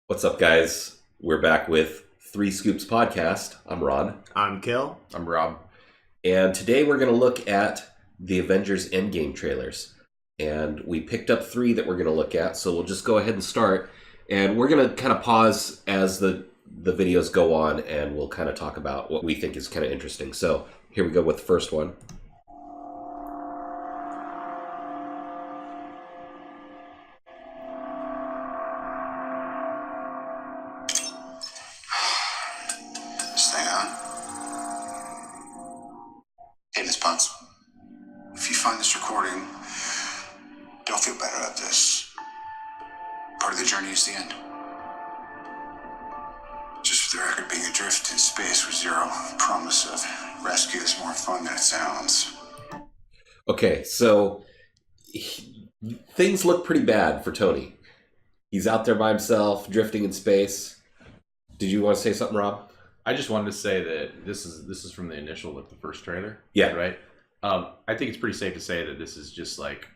What's up, guys? We're back with Three Scoops Podcast. I'm Ron. I'm Kel. I'm Rob. And today we're going to look at the Avengers Endgame trailers. And we picked up three that we're going to look at, so we'll just go ahead and start. And we're going to kind of pause as the videos go on, and we'll kind of talk about what we think is kind of interesting. So here we go with the first one. Stay on. Hey, Miss Potts. If you find this recording, don't feel bad about this. Part of the journey is the end. Just for the record, being adrift in space with zero promise of rescue is more fun than it sounds. Okay, so things look pretty bad for Tony. He's out there by himself, drifting in space. Did you want to say something, Rob? I just wanted to say that this is from the initial, the first trailer. Yeah. Right. I think it's pretty safe to say that this is just like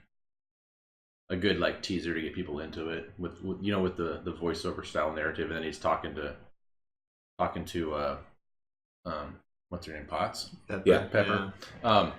a good teaser to get people into it with the voiceover style narrative, and then he's talking to what's her name, Potts? Pepper. Yeah.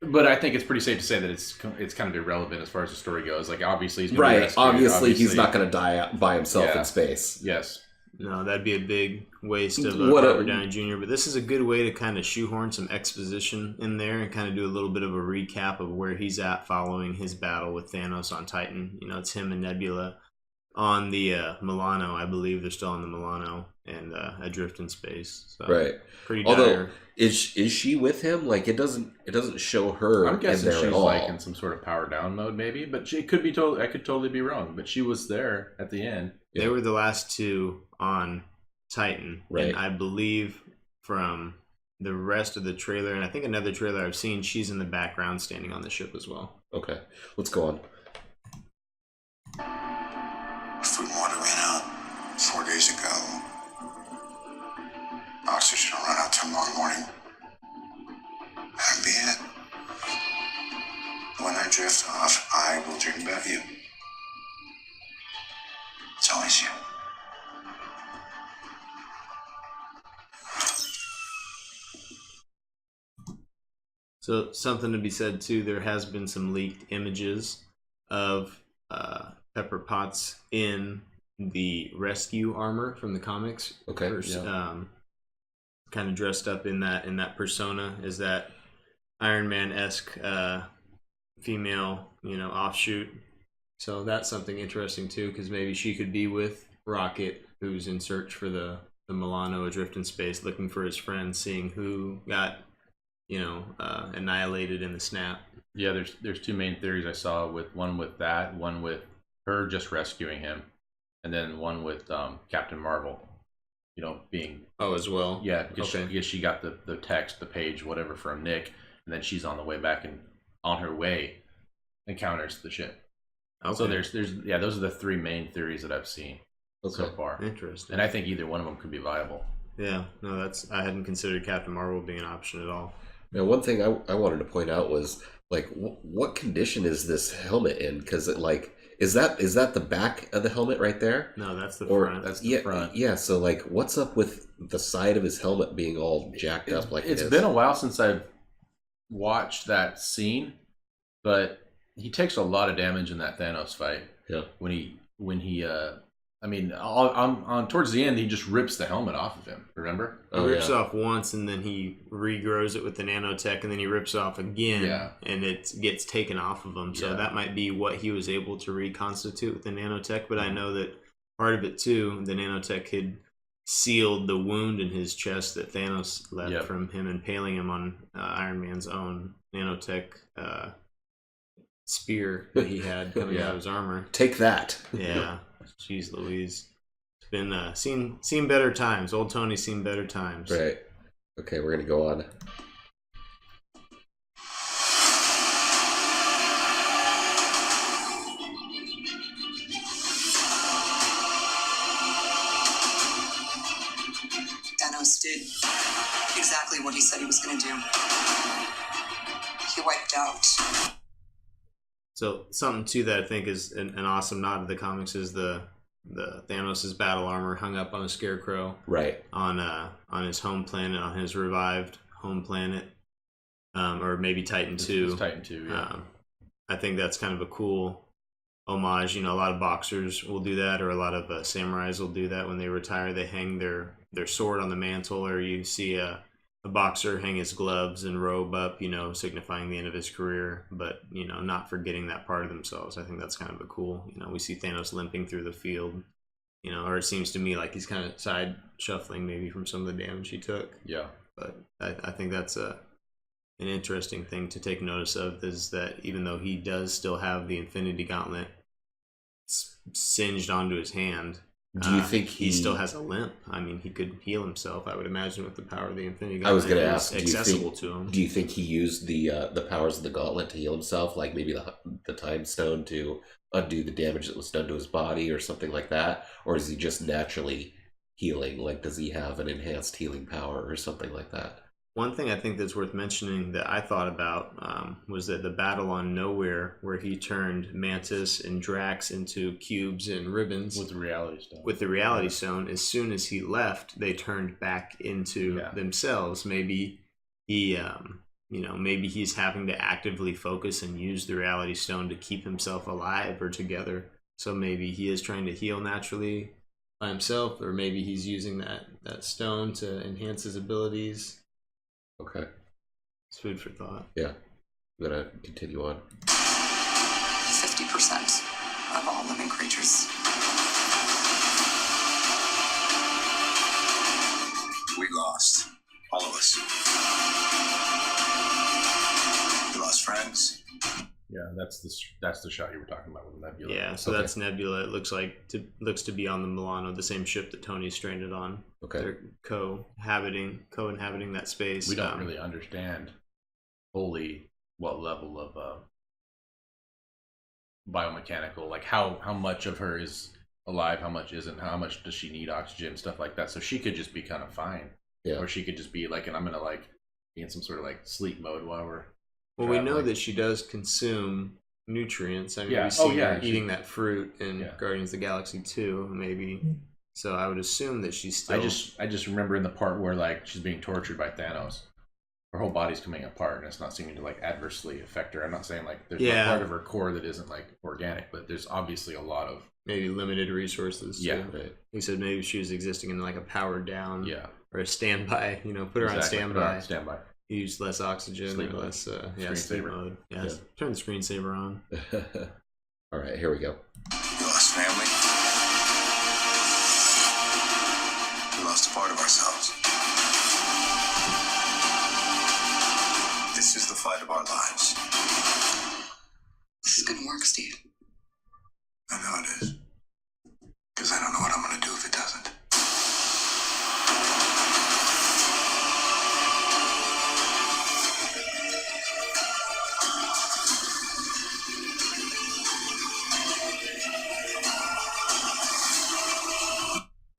But I think it's pretty safe to say that it's kind of irrelevant as far as the story goes. Like, obviously he's gonna be Right. rescued. Obviously, he's not going to die out by himself Yeah. in space. Yes. No, that'd be a big waste of What a- Robert Downey Jr. But this is a good way to kind of shoehorn some exposition in there and kind of do a little bit of a recap of where he's at following his battle with Thanos on Titan. You know, it's him and Nebula on the Milano. I believe they're still on the Milano and adrift in space. So, Right. pretty Although, dire. is she with him? Like, it doesn't show her I'm in guessing there she's at all. like in some sort of power down mode, maybe. But she could be told. I could totally be wrong. But she was there at the end. They were the last two on Titan. Right. And I believe from the rest of the trailer, and I think another trailer I've seen, she's in the background standing on the ship as well. Okay, let's go on. Food and water ran out 4 days ago. Oxygen will run out tomorrow morning. That'll be it. When I drift off, I will dream about you. It's always you. So something to be said too, there has been some leaked images of Pepper Potts in the rescue armor from the comics. Okay, Kind of dressed up in that persona, is that Iron Man-esque female, offshoot. So that's something interesting too, because maybe she could be with Rocket, who's in search for the Milano adrift in space, looking for his friend, seeing who got annihilated in the snap. Yeah, there's two main theories I saw, with one with her just rescuing him, and then one with Captain Marvel, being As well. yeah, because Okay. she got the text, the page, whatever, from Nick, and then she's on the way back, and on her way encounters the ship. Okay. So there's those are the three main theories that I've seen so Okay. far, Interesting. and I think either one of them could be viable. Yeah, no, I hadn't considered Captain Marvel being an option at all. Now, one thing I wanted to point out was, like, what condition is this helmet in? Because is that the back of the helmet right there? No, that's the Or front. That's the yeah, front. yeah. So, like, what's up with the side of his helmet being all jacked up like It's it is? been a while since I've watched that scene, but he takes a lot of damage in that Thanos fight. Yeah. When he on towards the end, he just rips the helmet off of him. Remember? He Oh, rips yeah. off once, and then he regrows it with the nanotech, and then he rips off again, Yeah. and it gets taken off of him. So Yeah. that might be what he was able to reconstitute with the nanotech. But I know that part of it too, the nanotech had sealed the wound in his chest that Thanos left Yep. from him impaling him on Iron Man's own nanotech spear that he had coming out of his armor. Take that. Yeah, jeez Louise. It's been seen better times. Old Tony's seen better times. Right. Okay, we're gonna go on. Thanos did exactly what he said he was going to do. He wiped out So something too that I think is an awesome nod to the comics is the the Thanos' battle armor hung up on a scarecrow Right. on his home planet, on his revived home planet, or maybe Titan 2. It's Titan 2, yeah. I think that's kind of a cool homage. You know, a lot of boxers will do that, or a lot of samurais will do that when they retire. They hang their sword on the mantle, or you see a boxer hang his gloves and robe up, you know, signifying the end of his career, but, you know, not forgetting that part of themselves. I think that's kind of a cool, you know, we see Thanos limping through the field, you know, or it seems to me like he's kind of side shuffling maybe from some of the damage he took. Yeah. But I think that's an interesting thing to take notice of, is that even though he does still have the Infinity Gauntlet singed onto his hand, Do you think he still has a limp? I mean, he could heal himself, I would imagine, with the power of the Infinity Gauntlet. I was going to ask, accessible to him. Do you think he used the powers of the Gauntlet to heal himself, like maybe the Time Stone to undo the damage that was done to his body or something like that? Or is he just naturally healing? Like, does he have an enhanced healing power or something like that? One thing I think that's worth mentioning that I thought about was that the battle on Nowhere, where he turned Mantis and Drax into cubes and ribbons With the Reality Stone. with the Reality Stone, as soon as he left, they turned back into themselves. Maybe he, you know, maybe he's having to actively focus and use the Reality Stone to keep himself alive or together. So maybe he is trying to heal naturally by himself, or maybe he's using that stone to enhance his abilities. Okay. It's food for thought. Yeah. I'm going to continue on. 50% of all living creatures. We lost. All of us. We lost friends. Yeah, that's the shot you were talking about with Nebula. Yeah, so that's Nebula. It looks to be on the Milano, the same ship that Tony's stranded on. Okay. They're co-inhabiting that space. We don't really understand fully what level of biomechanical, like how much of her is alive, how much isn't, how much does she need oxygen, stuff like that. So she could just be kind of fine. Yeah. Or she could just be like, and I'm gonna like be in some sort of like sleep mode while we're Well, we know that she does consume nutrients. I mean, we see her eating that fruit in Guardians of the Galaxy 2, maybe. So I would assume that she's still... I just remember in the part where like she's being tortured by Thanos, her whole body's coming apart and it's not seeming to like adversely affect her. I'm not saying like there's no part of her core that isn't like organic, but there's obviously a lot of maybe limited resources. Yeah, right. He said maybe she was existing in like a powered down, or a standby. You know, put her on standby. Put her on standby. Use less oxygen, sleep or mode. less Screensaver mode. Yes. Turn the screensaver on. All right, here we go. We lost family. We lost a part of ourselves. This is the fight of our lives. This is gonna work, Steve. I know it is. Because I don't know what I'm going to do if it doesn't.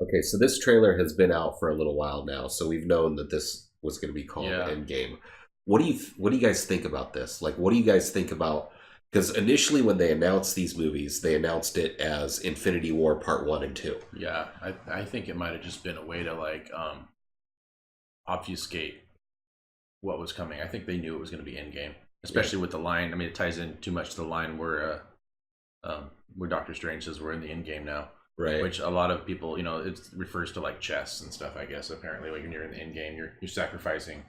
Okay, so this trailer has been out for a little while now, so we've known that this was going to be called Endgame. What do you guys think about this? Like, what do you guys think about? Because initially, when they announced these movies, they announced it as Infinity War Part 1 and 2. Yeah, I think it might have just been a way to like obfuscate what was coming. I think they knew it was going to be Endgame, especially with the line. I mean, it ties in too much to the line where Doctor Strange says we're in the Endgame now. Right. Which a lot of people, you know, it refers to like chess and stuff, I guess. Apparently, like when you're in the end game, you're sacrificing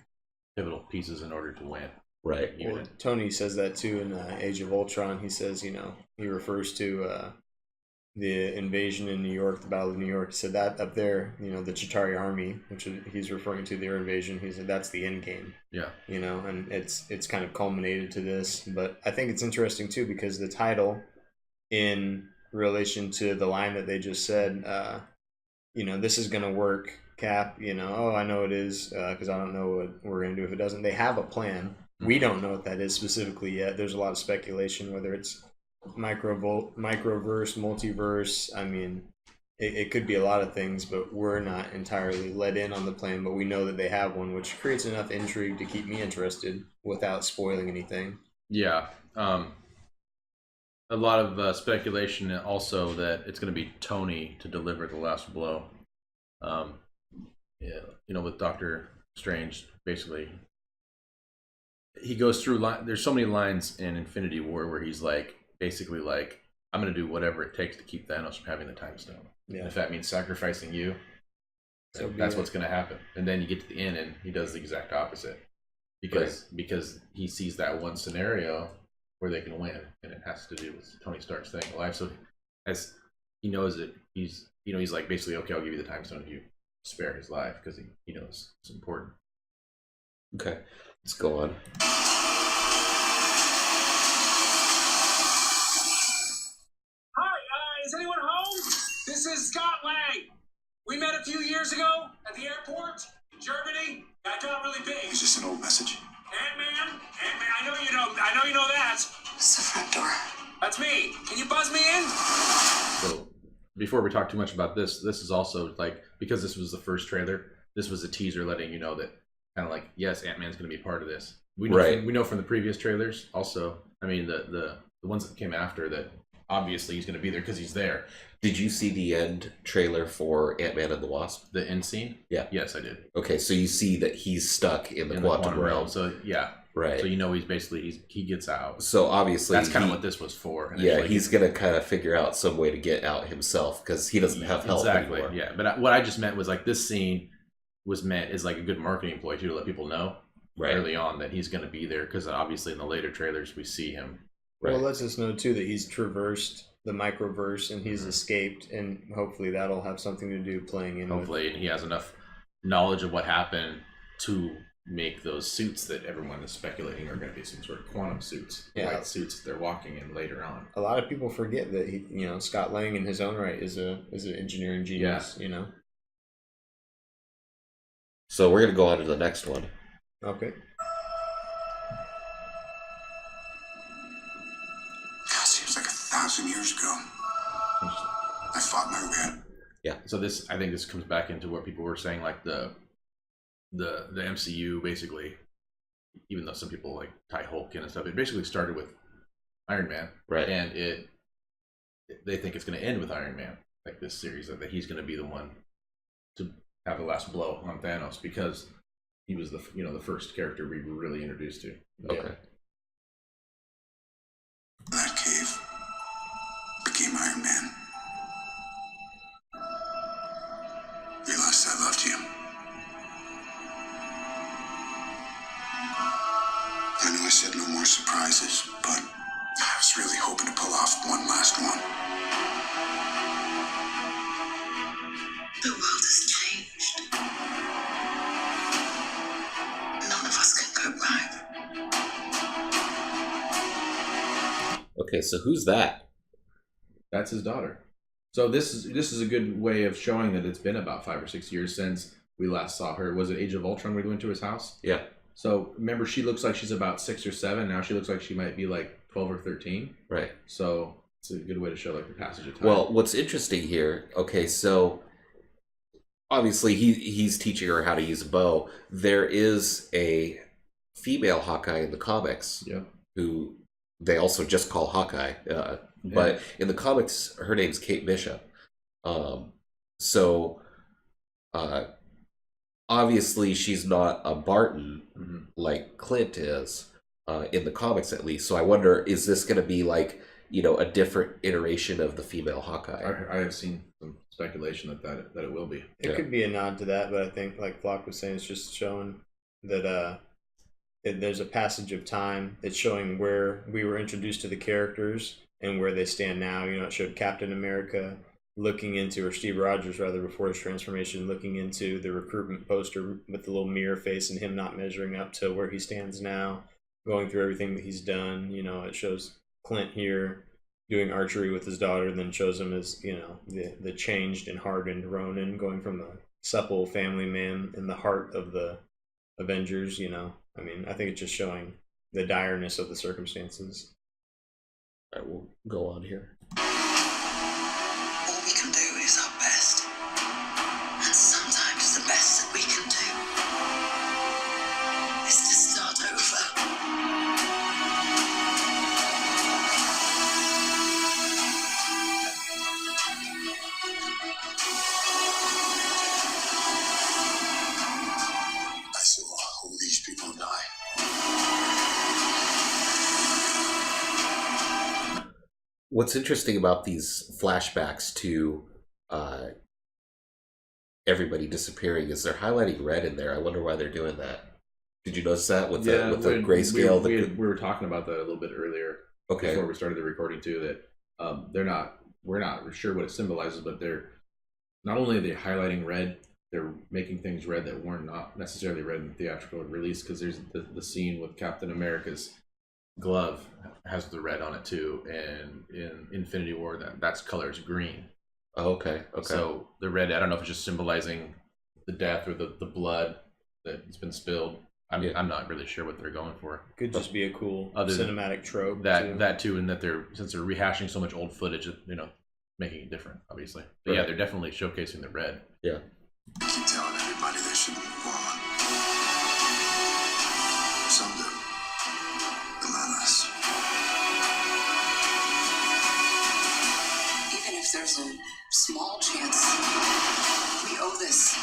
pivotal pieces in order to win. Right. Well, Tony says that too in Age of Ultron. He says, you know, he refers to the invasion in New York, the Battle of New York. He said that up there, you know, the Chitauri army, which he's referring to their invasion. He said that's the end game. Yeah. You know, and it's kind of culminated to this. But I think it's interesting too because the title in relation to the line that they just said, you know, this is going to work, Cap, you know, oh, I know it is, because I don't know what we're going to do if it doesn't. They have a plan. We don't know what that is specifically yet. There's a lot of speculation, whether it's microverse, multiverse. I mean, it could be a lot of things, but we're not entirely let in on the plan, but we know that they have one, which creates enough intrigue to keep me interested without spoiling anything. Yeah. a lot of speculation also that it's going to be Tony to deliver the last blow. Yeah, with Doctor Strange, basically, he goes through. There's so many lines in Infinity War where he's basically I'm going to do whatever it takes to keep Thanos from having the Time Stone. Yeah. And if that means sacrificing you, so that's what's going to happen. And then you get to the end, and he does the exact opposite because he sees that one scenario where they can win, and it has to do with Tony Stark staying alive. So as he knows it, he's basically, okay, I'll give you the Time Stone if you spare his life, because he knows it's important. Okay, let's go on. Hi, is anyone home? This is Scott Lang. We met a few years ago at the airport in Germany. I got really big. Is this an old message? Ant-Man, I know you know that. It's the front door. That's me. Can you buzz me in? So before we talk too much about this is also because this was the first trailer, this was a teaser letting you know that kind of yes, Ant-Man's going to be part of this. We know from the previous trailers also. I mean the ones that came after that obviously he's going to be there because he's there. Did you see the end trailer for Ant-Man and the Wasp? The end scene? Yeah. Yes, I did. Okay, so you see that he's stuck in the quantum realm. So yeah. Right. So he's basically he gets out. So obviously that's kind of what this was for. Yeah, he's gonna kind of figure out some way to get out himself because he doesn't have help anymore. Yeah, but what I just meant was this scene was meant as a good marketing ploy too, to let people know early on that he's gonna be there, because obviously in the later trailers we see him. Right. Well, it lets us know too that he's traversed the microverse and he's escaped, and hopefully that'll have something to do playing in. Hopefully, and he has enough knowledge of what happened to make those suits that everyone is speculating are going to be some sort of quantum suits, white suits that they're walking in later on. A lot of people forget that he, Scott Lang in his own right is an engineering genius. Yeah. So we're going to go on to the next one. Okay. God, seems like 1,000 years ago. I fought my way out. Yeah. So I think this comes back into what people were saying, the MCU basically, even though some people tie Hulk in and stuff, it basically started with Iron Man, right? And they think it's going to end with Iron Man, this series, that he's going to be the one to have the last blow on Thanos, because he was the first character we were really introduced to. Okay. That cave became Iron Man. Realized I loved you. I knew I said no more surprises, but I was really hoping to pull off one last one. The world has changed. None of us can go back. Okay, so who's that? That's his daughter. So this is a good way of showing that it's been about 5 or 6 years since we last saw her. Was it Age of Ultron we went to his house? Yeah. So remember, she looks like she's about 6 or 7. Now she looks like she might be 12 or 13. Right. So it's a good way to show the passage of time. Well, what's interesting here, okay, so obviously he's teaching her how to use a bow. There is a female Hawkeye in the comics who they also just call Hawkeye. But in the comics, her name's Kate Bishop. Obviously she's not a Barton like Clint is, in the comics at least. So I wonder, is this going to be a different iteration of the female Hawkeye? I have seen some speculation that it will be. It could be a nod to that, but I think, like Flock was saying, it's just showing that there's a passage of time. It's showing where we were introduced to the characters and where they stand now. It showed Captain America looking into, or Steve Rogers rather, before his transformation, looking into the recruitment poster with the little mirror face and him not measuring up to where he stands now, going through everything that he's done. It shows Clint here doing archery with his daughter, then shows him as, the changed and hardened Ronin, going from a supple family man in the heart of the Avengers. I think it's just showing the direness of the circumstances. I will go on here. All we can do is our best. And sometimes the best that we can do is to start over. I saw all these people die. What's interesting about these flashbacks to everybody disappearing is they're highlighting red in there. I wonder why they're doing that. Did you notice that with the grayscale? We were talking about that a little bit earlier. Okay. Before we started the recording too, that we're not sure what it symbolizes, but they're not only are they highlighting red, they're making things red that weren't not necessarily red in the theatrical release, because there's the scene with Captain America's glove has the red on it too, and in Infinity War that's color is green. Oh, okay. So the red, I don't know if it's just symbolizing the death or the blood that's been spilled. I'm not really sure what they're going for. Could just be a cool Other than cinematic trope. That too, and that since they're rehashing so much old footage, making it different, obviously. But yeah, they're definitely showcasing the red. Yeah. I keep telling everybody they shouldn't move on. Some do, but not us. Even if there's a small chance, we owe this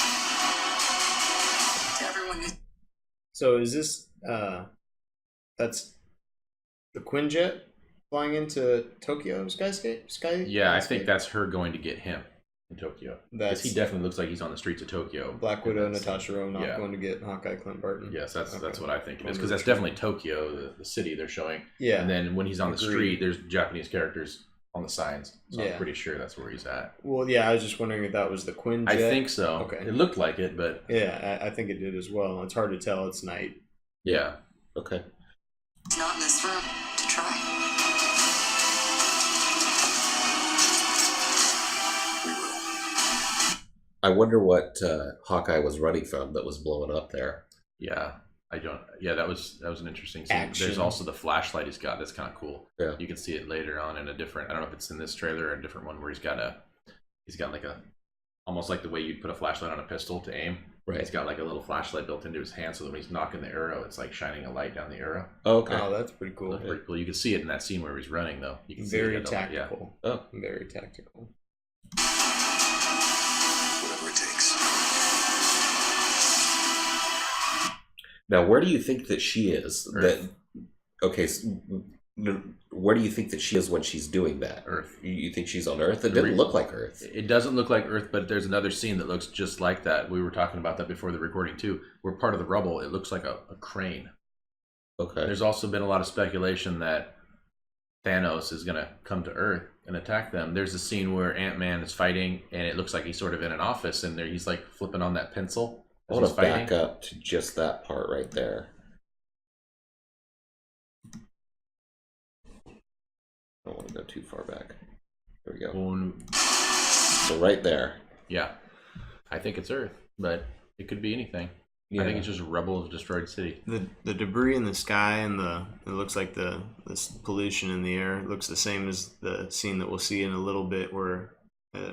to everyone who... So is this that's the Quinjet flying into Tokyo skyscape? Yeah, I think that's her going to get him in Tokyo. Because That's he definitely looks like he's on the streets of Tokyo. Black Widow, Natasha Romanoff Yeah. going to get Hawkeye, Clint Barton. Yes, that's Okay. what I think it is. Going Because to that's definitely Tokyo, the city they're showing. Yeah. And then when he's on the Agreed. street, there's Japanese characters on the signs. So Yeah. I'm pretty sure that's where he's at. Well, yeah, I was just wondering if that was the Quinjet. I think so. Okay. It looked like it, but Yeah, I think it did as well. It's hard to tell. It's night. yeah. Okay. It's not in this room to try. We will. I wonder what Hawkeye was running from that was blowing up there. Yeah. That was an interesting scene. Action. There's also the flashlight he's got that's kind of cool. Yeah. You can see it later on in a different, I don't know if it's in this trailer or a different one, where he's got like a almost like the way you'd put a flashlight on a pistol to aim. Right. He's got like a little flashlight built into his hand, so that when he's knocking the arrow, it's like shining a light down the arrow. Oh, okay. Oh, that's pretty cool. That's pretty cool. You can see it in that scene where he's running, though. You can see Very it, tactical. Oh. Very tactical. Whatever it takes. Now, where do you think that she is? Earth. Where do you think that she is when she's doing that? Earth. You think she's on Earth? It didn't look like Earth. It doesn't look like Earth, but there's another scene that looks just like that. We were talking about that before the recording too. We're part of the rubble. It looks like a crane. Okay. There's also been a lot of speculation that Thanos is going to come to Earth and attack them. There's a scene where Ant-Man is fighting, and it looks like he's sort of in an office, and he's like flipping on that pencil. I want to back up to just that part right there. I don't want to go too far back. There we go. So right there. Yeah. I think it's Earth, but it could be anything. Yeah. I think it's just a rubble of a destroyed city. The debris in the sky and it looks like the pollution in the air looks the same as the scene that we'll see in a little bit where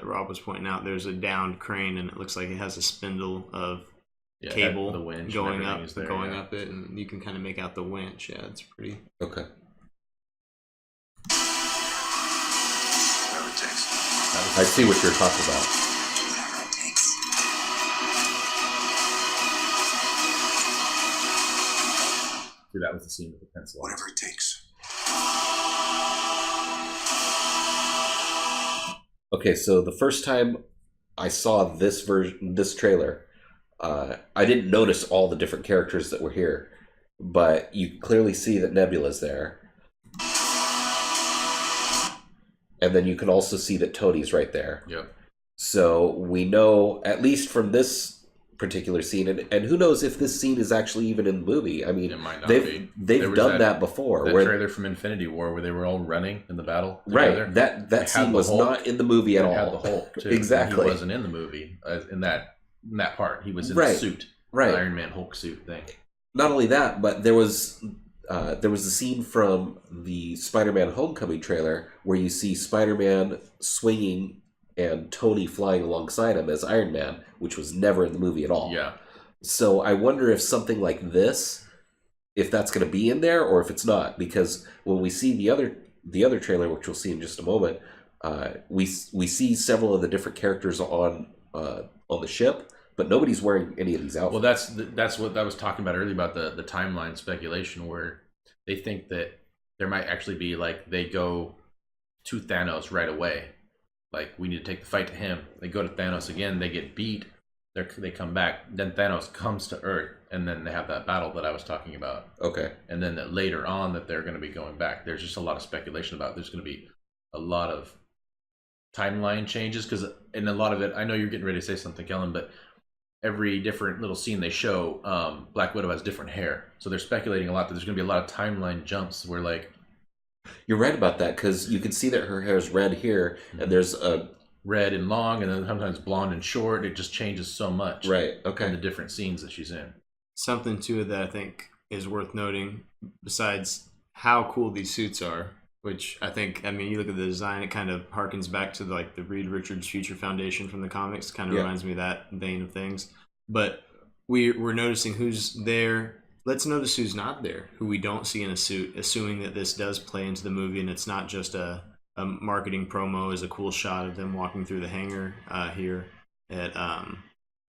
Rob was pointing out there's a downed crane and it looks like it has a spindle of cable the winch going and up everything is there, going yeah. up it, and you can kind of make out the winch. Yeah, it's pretty. Okay. Whatever it takes. I see what you're talking about. Whatever it takes. See, that was the scene with the pencil. Whatever it takes. Okay, so the first time I saw this trailer, I didn't notice all the different characters that were here, but you clearly see that Nebula's there. And then you can also see that Tony's right there. Yep. So we know, at least from this particular scene, and who knows if this scene is actually even in the movie. I mean, It might not they've was done that before. That where, trailer from Infinity War where they were all running in the battle right, together. that scene was not in the movie at It had all. the Hulk, too. Exactly. He wasn't in the movie in that part. He was in the Right. suit. Right. The Iron Man Hulk suit thing. Not only that, but there was a scene from the Spider-Man Homecoming trailer where you see Spider-Man swinging and Tony flying alongside him as Iron Man, which was never in the movie at all. Yeah. So I wonder if something like this, if that's going to be in there or if it's not, because when we see the other trailer, which we'll see in just a moment, We see several of the different characters on the ship, but nobody's wearing any of these outfits. Well, that's what I was talking about earlier about the timeline speculation, where they think that there might actually be like they go to Thanos right away. Like, we need to take the fight to him. They go to Thanos again. They get beat. They come back. Then Thanos comes to Earth, and then they have that battle that I was talking about. Okay. And then that later on that they're going to be going back. There's just a lot of speculation about there's going to be a lot of timeline changes, because in a lot of it, I know you're getting ready to say something, Kellen, but every different little scene they show, Black Widow has different hair. So they're speculating a lot that there's going to be a lot of timeline jumps where, like, you're right about that, because you can see that her hair is red here, and there's a red and long, and then sometimes blonde and short. It just changes so much. Right. Okay. In the different scenes that she's in. Something too that I think is worth noting, besides how cool these suits are, which I think, I mean, you look at the design, it kind of harkens back to like the Reed Richards Future Foundation from the comics. Kind of reminds me of that vein of things. But we're noticing who's there. Let's notice who's not there, who we don't see in a suit, assuming that this does play into the movie and it's not just a marketing promo. Is a cool shot of them walking through the hangar here at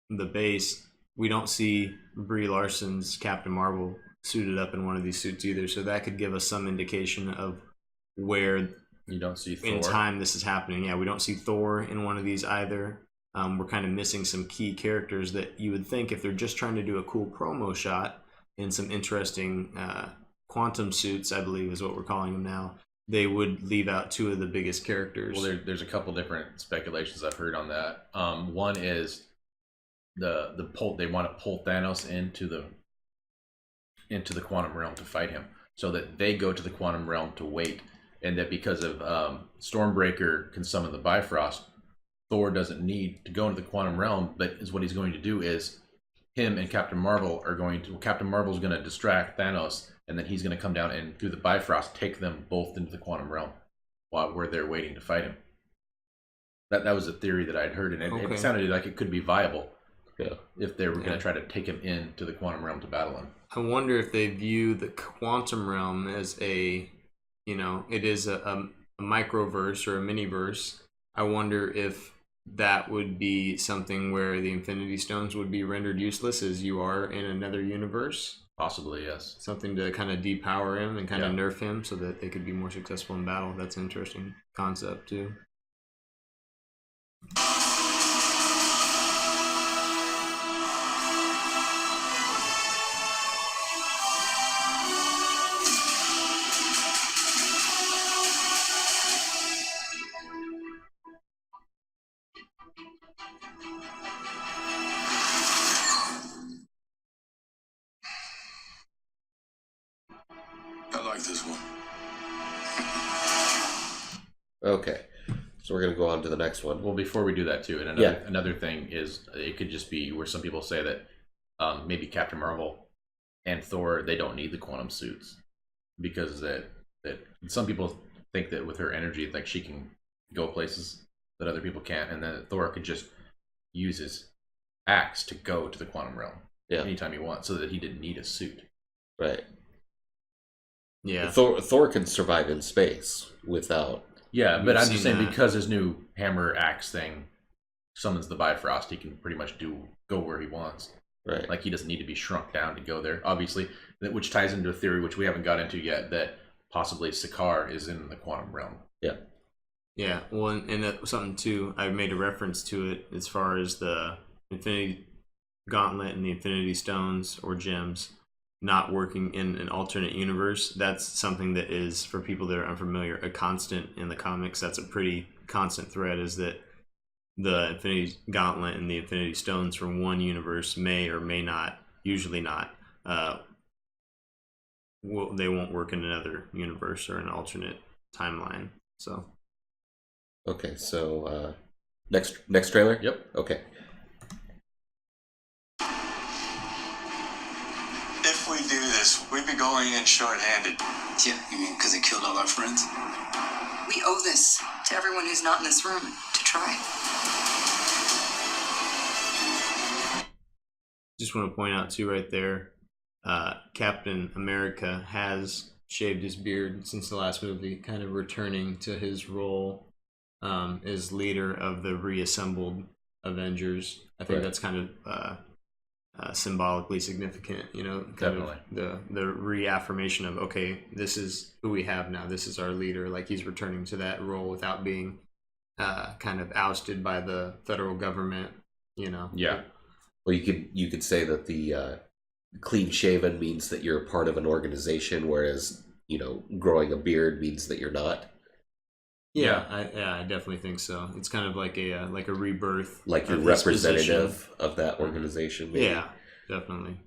the base. We don't see Brie Larson's Captain Marvel suited up in one of these suits either, so that could give us some indication of where you don't see Thor in time this is happening. Yeah, we don't see Thor in one of these either. We're kind of missing some key characters that you would think, if they're just trying to do a cool promo shot and some interesting quantum suits, I believe is what we're calling them now, they would leave out two of the biggest characters. Well, there's a couple different speculations I've heard on that. One is the pull. They want to pull Thanos into the quantum realm to fight him, so that they go to the quantum realm to wait, and that because of Stormbreaker can summon the Bifrost, Thor doesn't need to go into the quantum realm. But is what he's going to do is him and Captain Marvel are going to. Captain Marvel's going to distract Thanos, and then he's going to come down and through the Bifrost take them both into the quantum realm while we're there waiting to fight him. That was a theory that I'd heard, and it sounded like it could be viable. Yeah, if they were going to try to take him into the quantum realm to battle him. I wonder if they view the quantum realm as it is a microverse or a miniverse. I wonder if that would be something where the Infinity Stones would be rendered useless, as you are in another universe. Possibly, yes. Something to kind of depower him and kind of nerf him so that they could be more successful in battle. That's an interesting concept, too. I like this one. Okay. So we're going to go on to the next one. Well, before we do that too, and another thing is, it could just be where some people say that maybe Captain Marvel and Thor, they don't need the quantum suits, because that some people think that with her energy, like, she can go places that other people can't, and then Thor could just use his axe to go to the quantum realm anytime he wants, so that he didn't need a suit. Right. Yeah. Thor can survive in space without. Yeah, but I'm just saying, because his new hammer axe thing summons the Bifrost, he can pretty much go where he wants. Right. Like, he doesn't need to be shrunk down to go there. Obviously, which ties into a theory which we haven't got into yet, that possibly Sakaar is in the quantum realm. Yeah. Yeah. Well, and something too, I made a reference to it as far as the Infinity Gauntlet and the Infinity Stones or gems not working in an alternate universe. That's something that is, for people that are unfamiliar, a constant in the comics. That's a pretty constant thread, is that the Infinity Gauntlet and the Infinity Stones from one universe may or may not, usually not, they won't work in another universe or an alternate timeline. So okay, so next trailer? Yep. Okay. If we do this, we'd be going in short-handed. Yeah, you mean because they killed all our friends? We owe this to everyone who's not in this room to try. just want to point out too, right there, Captain America has shaved his beard since the last movie, kind of returning to his role is leader of the reassembled Avengers. I think that's kind of symbolically significant, kind of the reaffirmation of, okay, this is who we have now. This is our leader. Like, he's returning to that role without being kind of ousted by the federal government. Yeah. Well, you could say that the clean shaven means that you're part of an organization, whereas growing a beard means that you're not. Yeah, I definitely think so. It's kind of like a rebirth, like you're representative of that organization. Maybe. Yeah, definitely.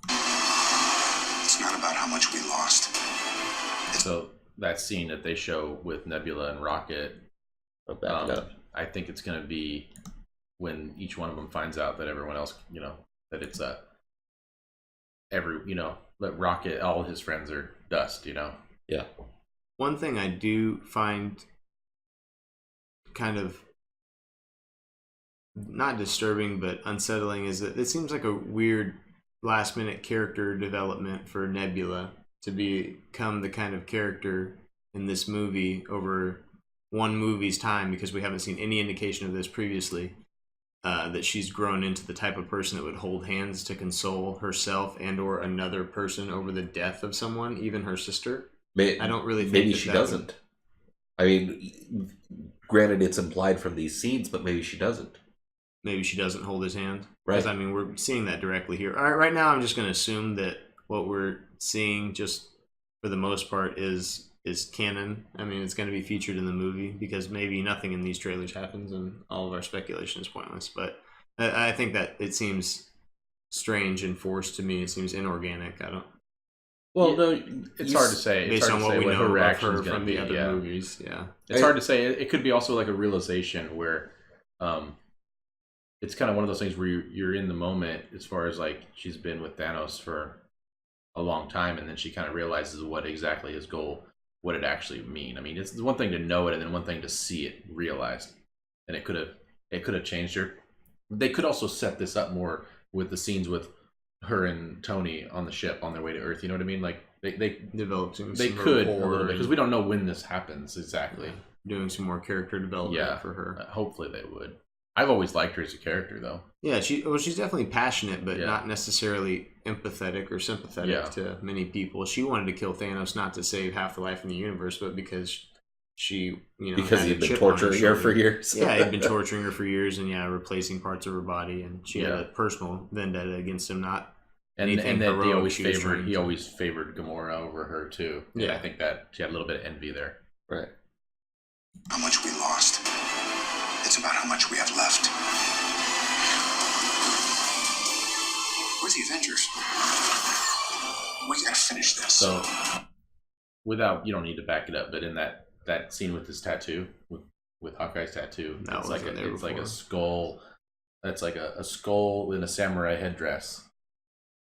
It's not about how much we lost. So that scene that they show with Nebula and Rocket, I think it's going to be when each one of them finds out that everyone else, that it's that Rocket, all his friends are dust. Yeah. One thing I do find kind of not disturbing but unsettling is that it seems like a weird last minute character development for Nebula to become the kind of character in this movie over one movie's time, because we haven't seen any indication of this previously, that she's grown into the type of person that would hold hands to console herself and or another person over the death of someone, even her sister. I don't really think maybe she doesn't. I mean, granted, it's implied from these scenes, but maybe she doesn't. Maybe she doesn't hold his hand. Right. Because, I mean, we're seeing that directly here. All right, right now, I'm just going to assume that what we're seeing, just for the most part, is canon. I mean, it's going to be featured in the movie, because maybe nothing in these trailers happens and all of our speculation is pointless. But I think that it seems strange and forced to me. It seems inorganic. I don't. Well, no, it's hard to say. Based on what we know of her from the other movies, it's hard to say. It could be also like a realization where, it's kind of one of those things where you're in the moment, as far as like she's been with Thanos for a long time, and then she kind of realizes what exactly his goal, what it actually mean. I mean, it's one thing to know it, and then one thing to see it realized, and it could have changed her. They could also set this up more with the scenes with her and Tony on the ship on their way to Earth. You know what I mean? Like they developed they could a little bit, because we don't know when this happens exactly. Doing some more character development for her. Hopefully they would. I've always liked her as a character, though. Yeah, she's definitely passionate, but not necessarily empathetic or sympathetic to many people. She wanted to kill Thanos not to save half the life in the universe, but because she, because he'd been torturing her for years. Yeah, he'd been torturing her for years, and replacing parts of her body, and she had a personal vendetta against him. Not anything and that heroic. He always favored Gamora over her too. Yeah, and I think that she had a little bit of envy there. Right. How much we lost. It's about how much we have left. Where's the Avengers? We gotta finish this. So, you don't need to back it up, but in that scene with his tattoo, with Hawkeye's tattoo, it's like a skull. That's like a skull in a samurai headdress,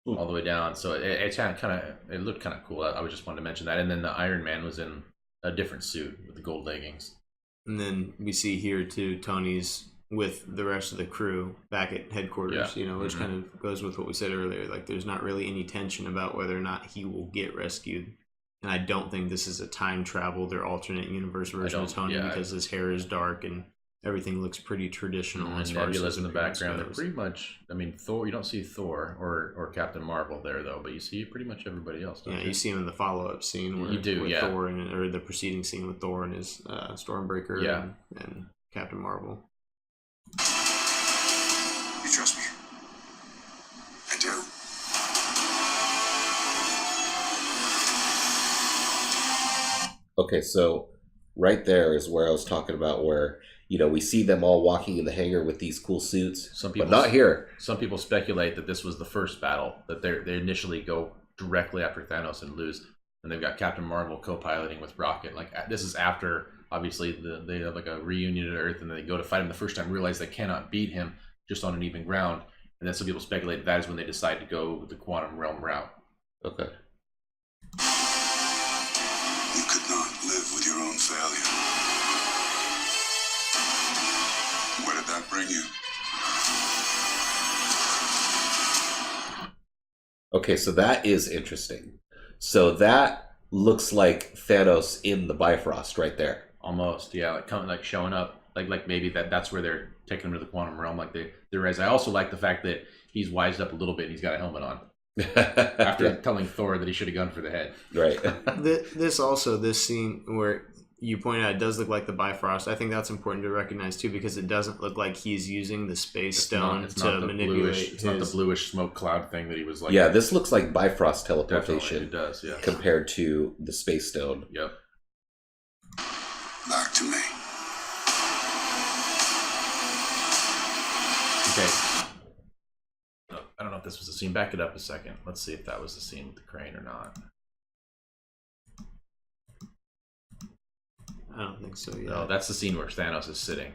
all the way down. So it looked kind of cool. I was just wanted to mention that. And then the Iron Man was in a different suit with the gold leggings. And then we see here too, Tony's with the rest of the crew back at headquarters, which kind of goes with what we said earlier. Like, there's not really any tension about whether or not he will get rescued. And I don't think this is a time traveled or alternate universe version of Tony, because his hair is dark and everything looks pretty traditional. And Nebula's in the background. They're pretty much, I mean, Thor. You don't see Thor or Captain Marvel there though, but you see pretty much everybody else. Don't you? You see him in the follow-up scene where Thor or the preceding scene with Thor and his Stormbreaker and Captain Marvel. You trust me? I do. Okay, so right there is where I was talking about where, we see them all walking in the hangar with these cool suits, but not here. Some people speculate that this was the first battle, that they initially go directly after Thanos and lose, and they've got Captain Marvel co-piloting with Rocket. Like, this is after, obviously, they have like a reunion at Earth, and they go to fight him the first time, realize they cannot beat him just on an even ground, and then some people speculate that is when they decide to go the quantum realm route. Okay. You could not live with your own failure. Where did that bring you? Okay, so that is interesting. So that looks like Thanos in the Bifrost right there. Almost, yeah, like coming, like showing up, like maybe that's where they're taking him to the quantum realm, like they're as. I also like the fact that he's wised up a little bit and he's got a helmet on after telling Thor that he should have gone for the head. Right. This scene where you point out it does look like the Bifrost. I think that's important to recognize too, because it doesn't look like he's using the space stone to manipulate. It's not the bluish smoke cloud thing that he was like. Yeah, this looks like Bifrost teleportation. It does, yeah. Compared to the space stone. Yep. Back to me. Okay. I don't know if this was the scene. Back it up a second. Let's see if that was the scene with the crane or not. I don't think so. Yeah. No, that's the scene where Thanos is sitting.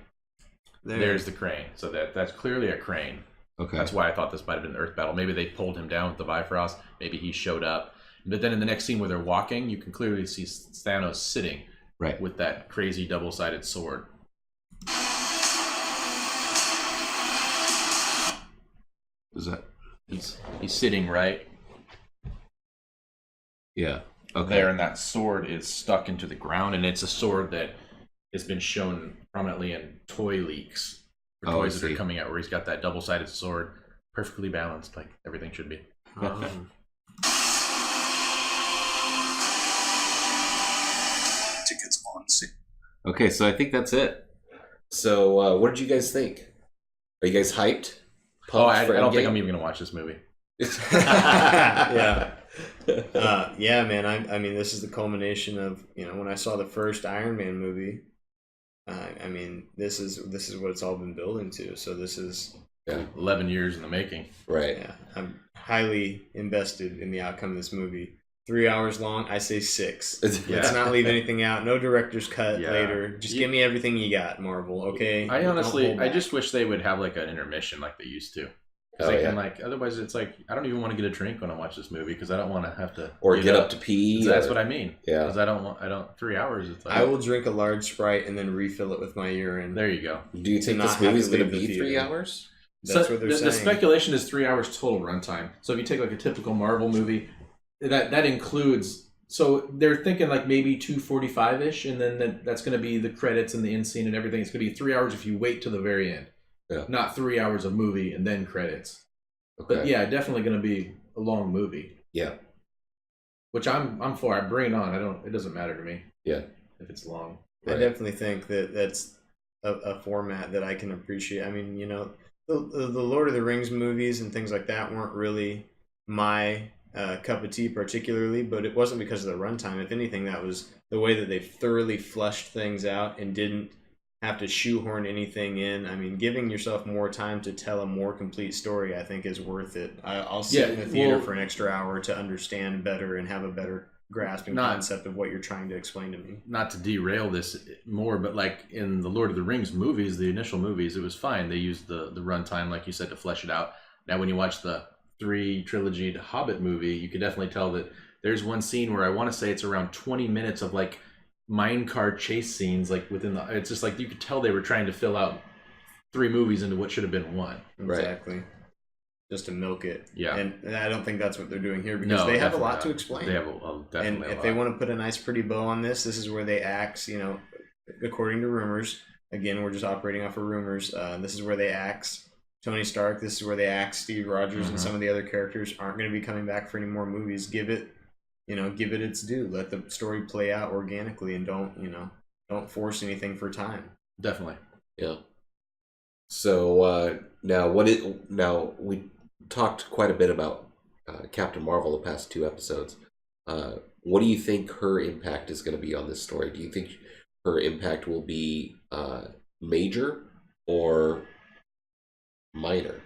There's the crane. So that's clearly a crane. Okay. That's why I thought this might have been the Earth battle. Maybe they pulled him down with the Bifrost. Maybe he showed up. But then in the next scene where they're walking, you can clearly see Thanos sitting with that crazy double-sided sword. Is that? He's sitting right. Yeah. Okay. There, and that sword is stuck into the ground, and it's a sword that has been shown prominently in toy leaks. For toys that are coming out, where he's got that double-sided sword, perfectly balanced, like everything should be. Tickets on sale. Okay, so I think that's it. So, what did you guys think? Are you guys hyped? I don't think I'm even gonna watch this movie. Yeah. Yeah, man. I mean, this is the culmination of, when I saw the first Iron Man movie. I mean, this is what it's all been building to. So this is 11 years in the making. Right. Yeah, I'm highly invested in the outcome of this movie. 3 hours long. I say 6. Let's not leave anything out. No director's cut later. Just give me everything you got, Marvel. Okay. I just wish they would have like an intermission like they used to. Otherwise it's like I don't even want to get a drink when I watch this movie because I don't want to have to get up to pee. That's what I mean. Yeah. Because I don't 3 hours. It's like I will drink a large Sprite and then refill it with my urine. There you go. Do you think this movie's going to be 3 hours? That's what they're saying. The speculation is 3 hours total runtime. So if you take like a typical Marvel movie, that includes. So they're thinking like maybe 2:45-ish, and then that's going to be the credits and the end scene and everything. It's going to be 3 hours if you wait to the very end. Yeah. Not 3 hours of movie and then credits. Okay. But yeah, definitely going to be a long movie. Yeah. Which I'm for. I bring it on. It doesn't matter to me. Yeah. If it's long. Right. I definitely think that's a format that I can appreciate. I mean, the Lord of the Rings movies and things like that weren't really my cup of tea particularly, but it wasn't because of the runtime. If anything, that was the way that they thoroughly fleshed things out and didn't have to shoehorn anything in. I mean, giving yourself more time to tell a more complete story, I think, is worth it. I'll sit in the theater for an extra hour to understand better and have a better grasp and concept of what you're trying to explain to me. Not to derail this more, but like in the Lord of the Rings movies, the initial movies, it was fine. They used the runtime, like you said, to flesh it out. Now, when you watch the 3-trilogy Hobbit movie, you can definitely tell that there's one scene where I want to say it's around 20 minutes of like minecart chase scenes, like it's just like you could tell they were trying to fill out 3 movies into what should have been 1. Exactly. Right. Just to milk it. Yeah. And I don't think that's what they're doing here because they have a lot to explain. They have definitely and if they want to put a nice pretty bow on this is where they axe, according to rumors. Again, we're just operating off of rumors. This is where they axe Tony Stark. This is where they axe Steve Rogers, and some of the other characters aren't going to be coming back for any more movies. Give it its due. Let the story play out organically, and don't force anything for time. Definitely. Yeah. So now we talked quite a bit about Captain Marvel the past 2 episodes. What do you think her impact is going to be on this story? Do you think her impact will be major or minor?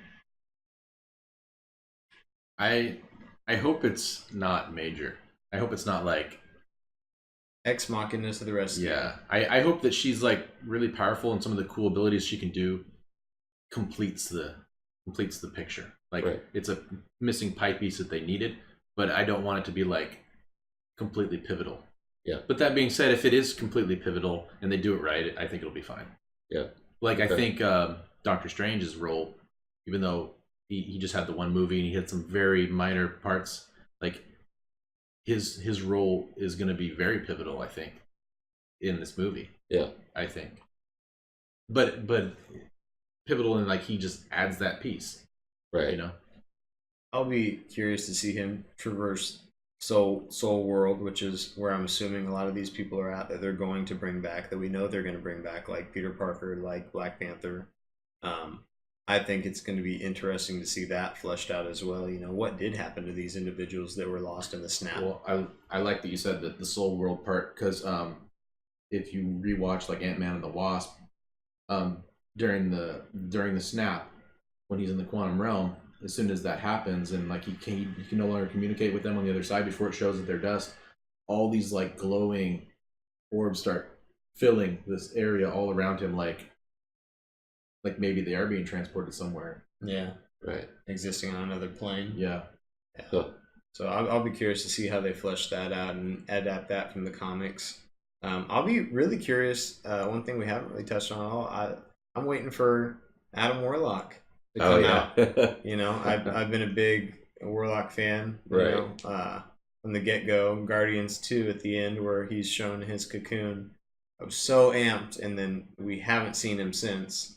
I hope it's not major. I hope it's not like Ex Machina to the rest. Yeah, I hope that she's like really powerful and some of the cool abilities she can do completes the picture. Like It's a missing pie piece that they needed, but I don't want it to be like completely pivotal. Yeah. But that being said, if it is completely pivotal and they do it right, I think it'll be fine. Yeah. Like I think Doctor Strange's role, even though he just had the one movie and he had some very minor parts, like his role is going to be very pivotal, I think, in this movie. Yeah, I think. But pivotal, and like he just adds that piece, right. you know. I'll be curious to see him traverse Soul World, which is where I'm assuming a lot of these people are at, that they're going to bring back, that we know they're going to bring back, like Peter Parker, like Black Panther. I think it's going to be interesting to see that fleshed out as well. You know, what did happen to these individuals that were lost in the snap? Well, I like that you said that the Soul World part, because if you rewatch like Ant-Man and the Wasp, during the snap, when he's in the quantum realm, as soon as that happens and like he can no longer communicate with them on the other side before it shows that they're dust, all these like glowing orbs start filling this area all around him, like maybe they are being transported somewhere. Yeah, Right. existing on another plane. Yeah. Huh. So I'll be curious to see how they flesh that out and adapt that from the comics. I'll be really curious. One thing we haven't really touched on at all. I'm waiting for Adam Warlock to come out. You know, I've been a big Warlock fan. You Right. know, from the get go. Guardians 2 at the end, where he's shown his cocoon. I was so amped, and then we haven't seen him since,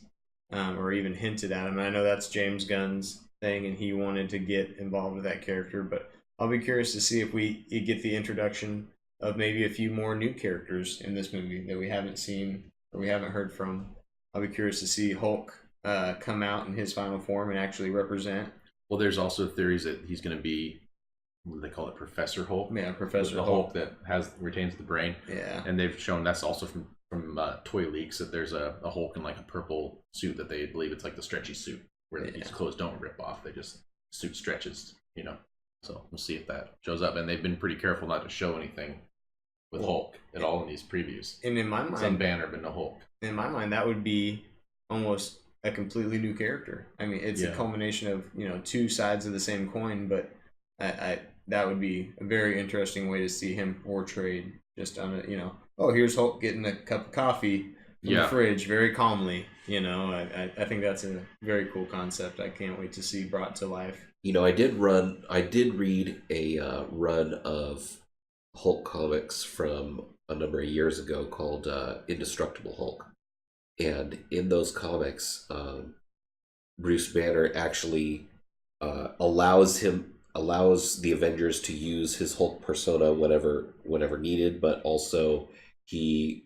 or even hinted at him. And I know that's James Gunn's thing, and he wanted to get involved with that character, but I'll be curious to see if we get the introduction of maybe a few more new characters in this movie that we haven't seen or we haven't heard from. I'll be curious to see Hulk come out in his final form and actually represent. Well, there's also theories that he's going to be, what do they call it, Professor Hulk? Yeah, Professor the Hulk. Hulk that retains the brain. Yeah. And they've shown that's also from toy leaks, that there's a Hulk in like a purple suit that they believe it's like the stretchy suit where his clothes don't rip off. They just, suit stretches, you know. So we'll see if that shows up. And they've been pretty careful not to show anything with Hulk at all in these previews. And in my mind, some banner, but no Hulk. In my mind, that would be almost a completely new character. I mean, it's a culmination of, you know, two sides of the same coin, but I that would be a very interesting way to see him portrayed, just on a, you know, oh, here's Hulk getting a cup of coffee from the fridge very calmly. You know, I think that's a very cool concept. I can't wait to see brought to life. You know, I did read a run of Hulk comics from a number of years ago called Indestructible Hulk. And in those comics, Bruce Banner actually allows the Avengers to use his Hulk persona whenever needed, but also he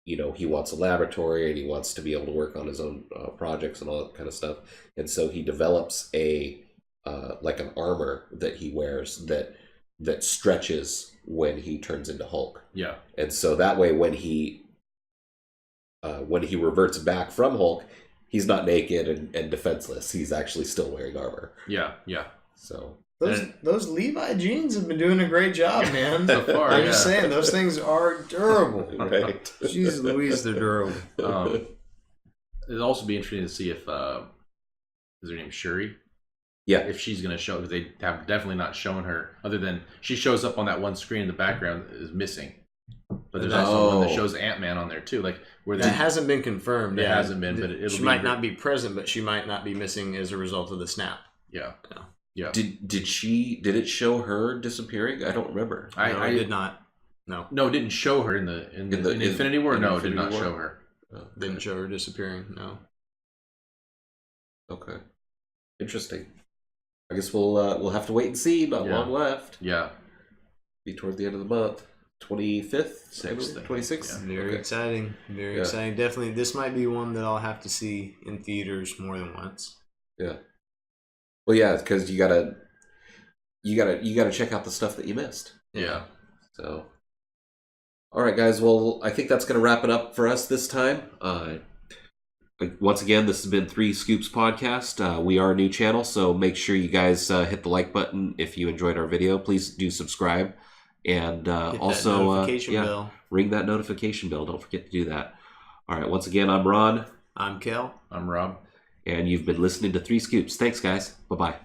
wants a laboratory and he wants to be able to work on his own projects and all that kind of stuff. And so he develops like an armor that he wears that stretches when he turns into Hulk. Yeah. And so that way when he reverts back from Hulk, he's not naked and defenseless. He's actually still wearing armor. Yeah, yeah. So those Levi jeans have been doing a great job, man. So far, I'm just saying, those things are durable. Right. Jeez Louise, they're durable. It'd also be interesting to see if is her name Shuri? Yeah. If she's going to show, because they have definitely not shown her, other than she shows up on that one screen in the background is missing. But there's also one that shows Ant-Man on there too, like where that hasn't been confirmed. It hasn't been, but she might not be present, but she might not be missing as a result of the snap. Yeah. Yeah. Yeah. Did it show her disappearing? I don't remember. I did not. No, it didn't show her in Infinity War. No, it did not show her. Okay. Didn't show her disappearing. No. Okay. Interesting. I guess we'll have to wait and see. Not long left. Yeah. Be toward the end of the month. 25th? 26th. Yeah. Very exciting. Very exciting. Definitely, this might be one that I'll have to see in theaters more than once. Yeah. Well, yeah, because you gotta check out the stuff that you missed. Yeah. So, all right, guys. Well, I think that's gonna wrap it up for us this time. Once again, this has been 3 Scoops Podcast. We are a new channel, so make sure you guys hit the like button if you enjoyed our video. Please do subscribe, and also bell. Ring that notification bell. Don't forget to do that. All right. Once again, I'm Ron. I'm Kel. I'm Rob. And you've been listening to 3 Scoops. Thanks, guys. Bye-bye.